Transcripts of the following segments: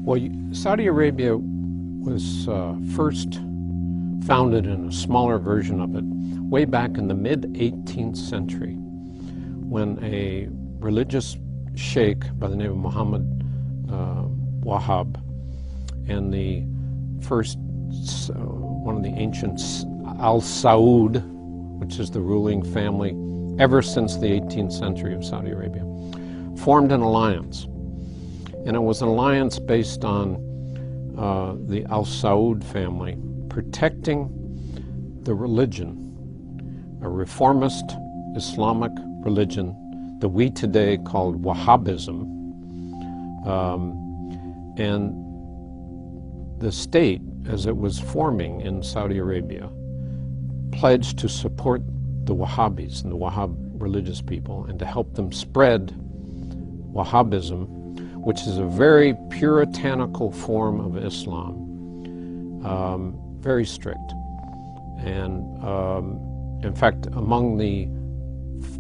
Well, Saudi Arabia was first founded in a smaller version of it way back in the mid-18th century when a religious sheikh by the name of Muhammad Wahhab and the first, one of the ancients, Al Saud, which is the ruling family ever since the 18th century of Saudi Arabia, formed an alliance. And it was an alliance based on the Al Saud family protecting the religion, a reformist Islamic religion that we today call Wahhabism. And the state, as it was forming in Saudi Arabia, pledged to support the Wahhabis and the Wahhab religious people and to help them spread Wahhabism, which is a very puritanical form of Islam, very strict. And in fact, among the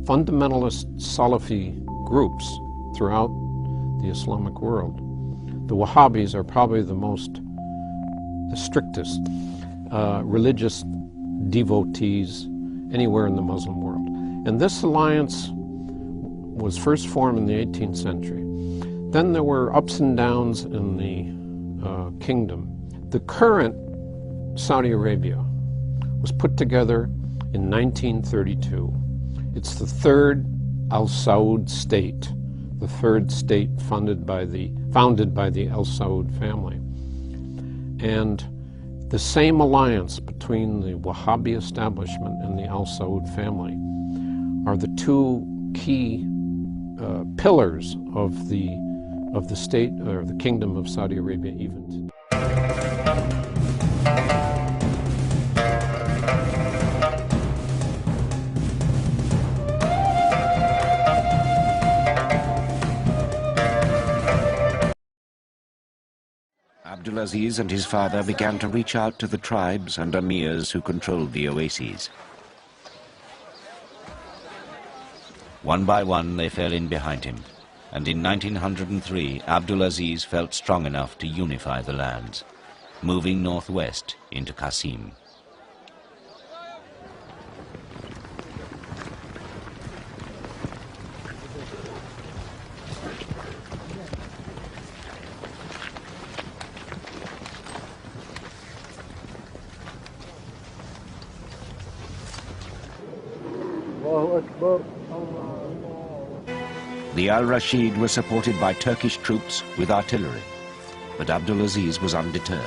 fundamentalist Salafi groups throughout the Islamic world, the Wahhabis are probably the strictest religious devotees anywhere in the Muslim world. And this alliance was first formed in the 18th century. Then there were ups and downs in the kingdom. The current Saudi Arabia was put together in 1932. It's the third Al Saud state, the third state founded by the Al Saud family. And the same alliance between the Wahhabi establishment and the Al Saud family are the two key pillars of the state, or the kingdom of Saudi Arabia even today. Abdulaziz and his father began to reach out to the tribes and emirs who controlled the oases. One by one they fell in behind him, and in 1903 Abdulaziz felt strong enough to unify the lands, moving northwest into Qasim. The Al-Rashid were supported by Turkish troops with artillery, but Abdulaziz was undeterred.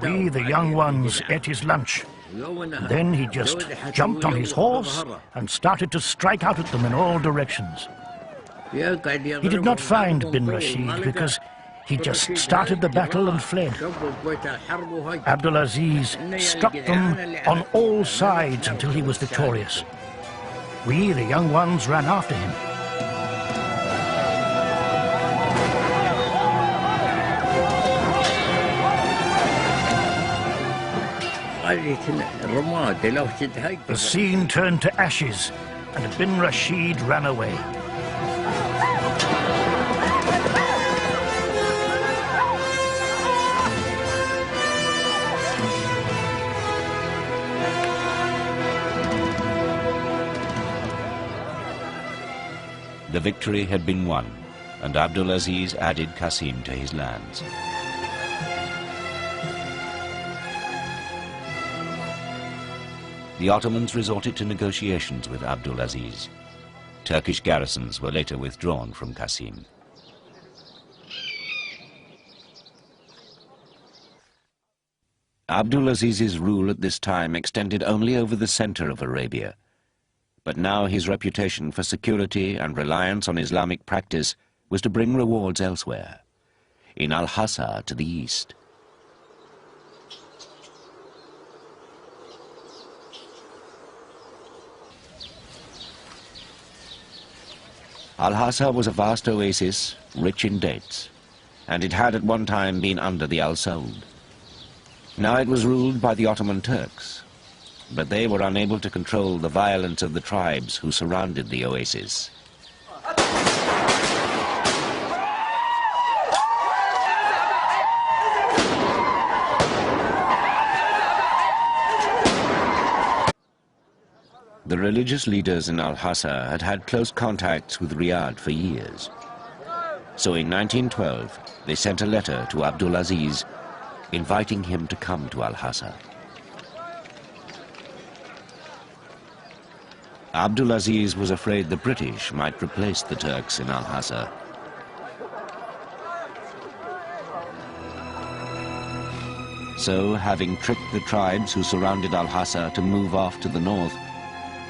We, the young ones, ate his lunch. Then he just jumped on his horse and started to strike out at them in all directions. He did not find bin Rashid because he just started the battle and fled. Abdulaziz struck them on all sides until he was victorious. We, the young ones, ran after him. The scene turned to ashes, and bin Rashid ran away. The victory had been won, and Abdulaziz added Qasim to his lands. The Ottomans resorted to negotiations with Abdulaziz. Turkish garrisons were later withdrawn from Qasim. Abdulaziz's rule at this time extended only over the center of Arabia. But now his reputation for security and reliance on Islamic practice was to bring rewards elsewhere, in Al-Hasa to the east. Al-Hasa was a vast oasis, rich in dates, and it had at one time been under the Al Saud. Now it was ruled by the Ottoman Turks. but they were unable to control the violence of the tribes who surrounded the oasis. The religious leaders in Al-Hassa had had close contacts with Riyadh for years. So in 1912, they sent a letter to Abdulaziz inviting him to come to Al-Hassa. Abdulaziz was afraid the British might replace the Turks in Al-Hassa. So, having tricked the tribes who surrounded Al-Hassa to move off to the north,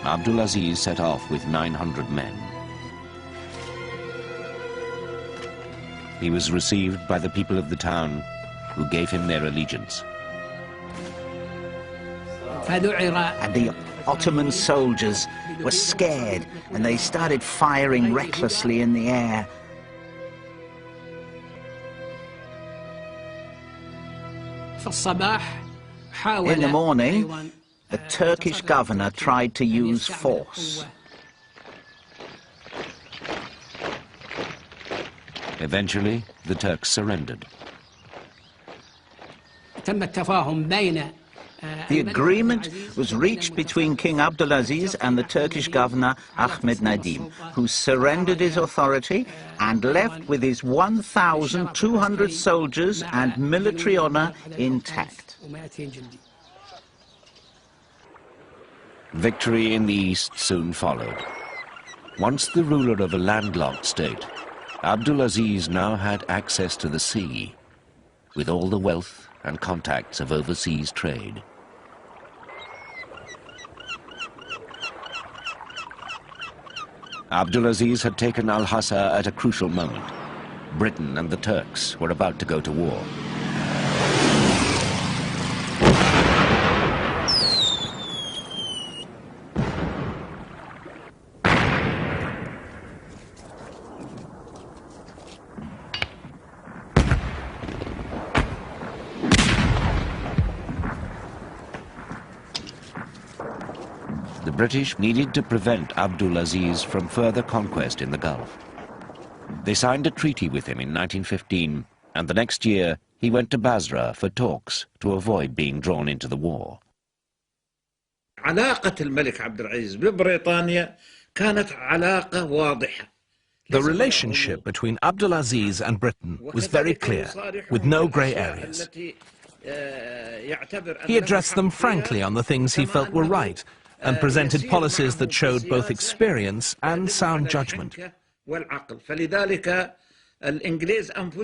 Abdulaziz set off with 900 men. He was received by the people of the town, who gave him their allegiance. And the Ottoman soldiers were scared, and they started firing recklessly in the air. In the morning, the Turkish governor tried to use force. Eventually, the Turks surrendered. The agreement was reached between King Abdulaziz and the Turkish governor Ahmed Nadim, who surrendered his authority and left with his 1,200 soldiers and military honor intact. Victory in the east soon followed. Once the ruler of a landlocked state, Abdulaziz now had access to the sea, with all the wealth and contacts of overseas trade. Abdulaziz had taken Al-Hassa at a crucial moment. Britain and the Turks were about to go to war. The British needed to prevent Abdulaziz from further conquest in the Gulf. They signed a treaty with him in 1915, and the next year he went to Basra for talks to avoid being drawn into the war. The relationship between Abdulaziz and Britain was very clear, with no grey areas. He addressed them frankly on the things he felt were right, and presented policies that showed both experience and sound judgment.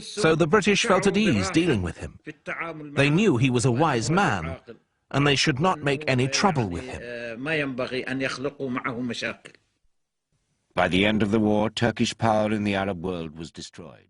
So the British felt at ease dealing with him. They knew he was a wise man, and they should not make any trouble with him. By the end of the war, Turkish power in the Arab world was destroyed.